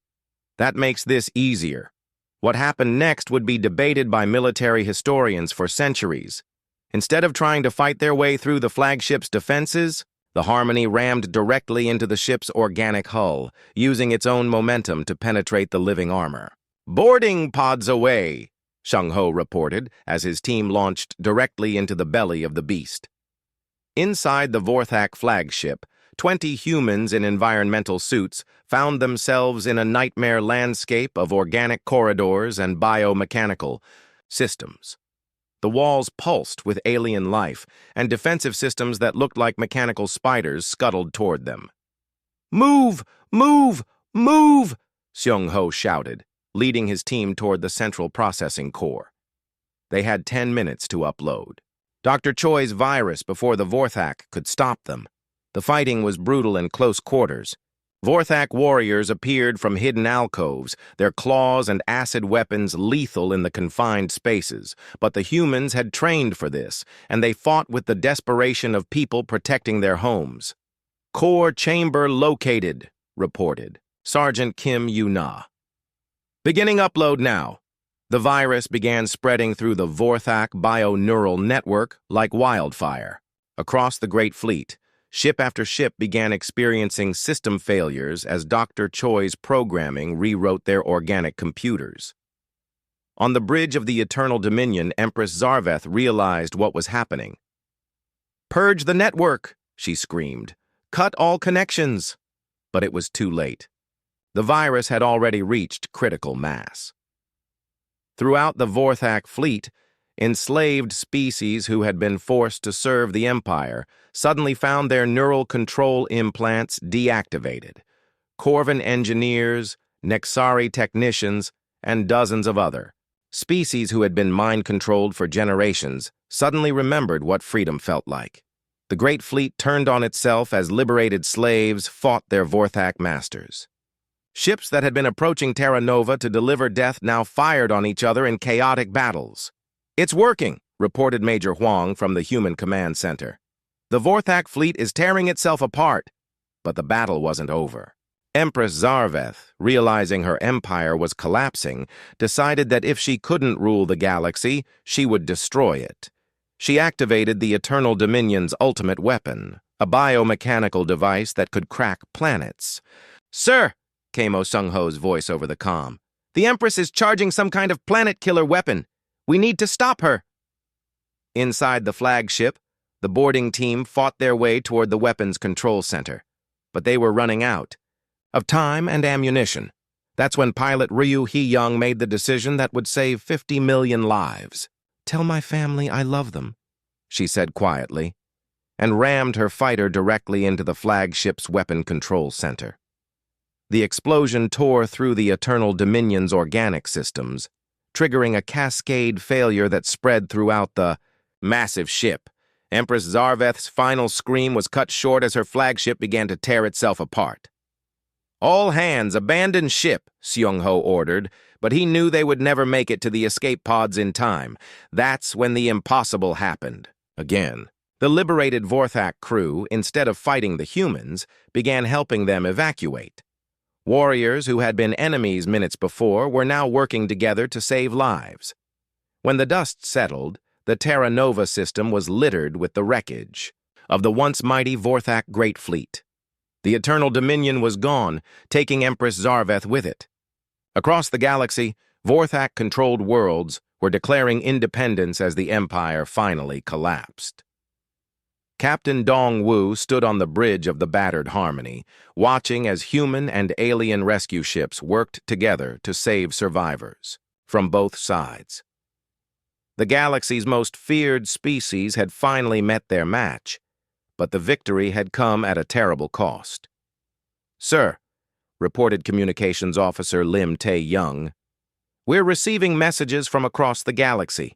[SPEAKER 1] That makes this easier. What happened next would be debated by military historians for centuries. Instead of trying to fight their way through the flagship's defenses, the Harmony rammed directly into the ship's organic hull, using its own momentum to penetrate the living armor. "Boarding pods away," Sung-ho reported as his team launched directly into the belly of the beast. Inside the Vorthak flagship, 20 humans in environmental suits found themselves in a nightmare landscape of organic corridors and biomechanical systems. The walls pulsed with alien life, and defensive systems that looked like mechanical spiders scuttled toward them. "Move! Move! Move!" Seung-ho shouted, leading his team toward the central processing core. They had 10 minutes to upload Dr. Choi's virus before the Vorthak could stop them. The fighting was brutal in close quarters. Vorthak warriors appeared from hidden alcoves, their claws and acid weapons lethal in the confined spaces. But the humans had trained for this, and they fought with the desperation of people protecting their homes. "Core chamber located," reported Sergeant Kim Yu-na. "Beginning upload now." The virus began spreading through the Vorthak bioneural network like wildfire. Across the Great Fleet, ship after ship began experiencing system failures as Dr. Choi's programming rewrote their organic computers. On the bridge of the Eternal Dominion, Empress Zarveth realized what was happening. "Purge the network," she screamed. "Cut all connections." But it was too late. The virus had already reached critical mass. Throughout the Vorthak fleet, enslaved species who had been forced to serve the Empire suddenly found their neural control implants deactivated. Corvan engineers, Nexari technicians, and dozens of other species who had been mind-controlled for generations suddenly remembered what freedom felt like. The Great Fleet turned on itself as liberated slaves fought their Vorthak masters. Ships that had been approaching Terra Nova to deliver death now fired on each other in chaotic battles. "It's working," reported Major Huang from the Human Command Center. "The Vorthak fleet is tearing itself apart." But the battle wasn't over. Empress Zarveth, realizing her empire was collapsing, decided that if she couldn't rule the galaxy, she would destroy it. She activated the Eternal Dominion's ultimate weapon, a biomechanical device that could crack planets. "Sir," came Osung-ho's voice over the comm, "the Empress is charging some kind of planet-killer weapon. We need to stop her." Inside the flagship, the boarding team fought their way toward the weapons control center. But they were running out of time and ammunition. That's when pilot Ryu Hee-young made the decision that would save 50 million lives. "Tell my family I love them," she said quietly, and rammed her fighter directly into the flagship's weapon control center. The explosion tore through the Eternal Dominion's organic systems, triggering a cascade failure that spread throughout the massive ship. Empress Zarveth's final scream was cut short as her flagship began to tear itself apart. "All hands, abandon ship," Seung-ho ordered, but he knew they would never make it to the escape pods in time. That's when the impossible happened. Again, the liberated Vorthak crew, instead of fighting the humans, began helping them evacuate. Warriors who had been enemies minutes before were now working together to save lives. When the dust settled, the Terra Nova system was littered with the wreckage of the once mighty Vorthak Great Fleet. The Eternal Dominion was gone, taking Empress Zarveth with it. Across the galaxy, Vorthak-controlled worlds were declaring independence as the Empire finally collapsed. Captain Dong-Wu stood on the bridge of the battered Harmony, watching as human and alien rescue ships worked together to save survivors from both sides. The galaxy's most feared species had finally met their match, but the victory had come at a terrible cost. "Sir," reported Communications Officer Lim Tae-young, "we're receiving messages from across the galaxy.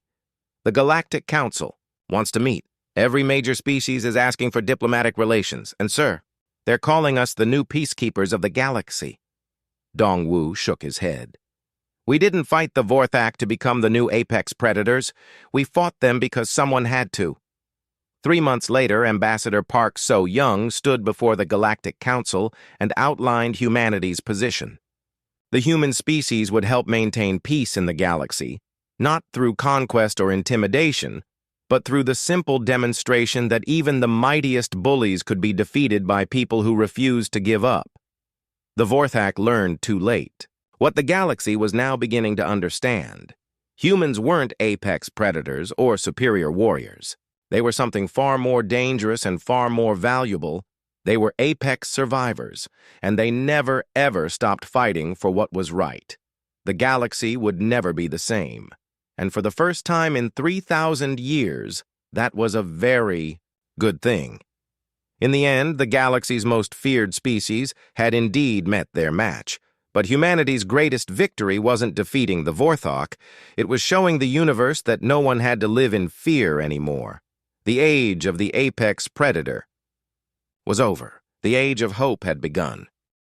[SPEAKER 1] The Galactic Council wants to meet. Every major species is asking for diplomatic relations, and sir, they're calling us the new peacekeepers of the galaxy." Dong-Wu shook his head. "We didn't fight the Vorthak to become the new apex predators. We fought them because someone had to." 3 months later, Ambassador Park So-young stood before the Galactic Council and outlined humanity's position. The human species would help maintain peace in the galaxy, not through conquest or intimidation, but through the simple demonstration that even the mightiest bullies could be defeated by people who refused to give up. The Vorthak learned too late what the galaxy was now beginning to understand. Humans weren't apex predators or superior warriors. They were something far more dangerous and far more valuable. They were apex survivors, and they never, ever stopped fighting for what was right. The galaxy would never be the same. And for the first time in 3,000 years, that was a very good thing. In the end, the galaxy's most feared species had indeed met their match. But humanity's greatest victory wasn't defeating the Vorthok. It was showing the universe that no one had to live in fear anymore. The age of the apex predator was over. The age of hope had begun.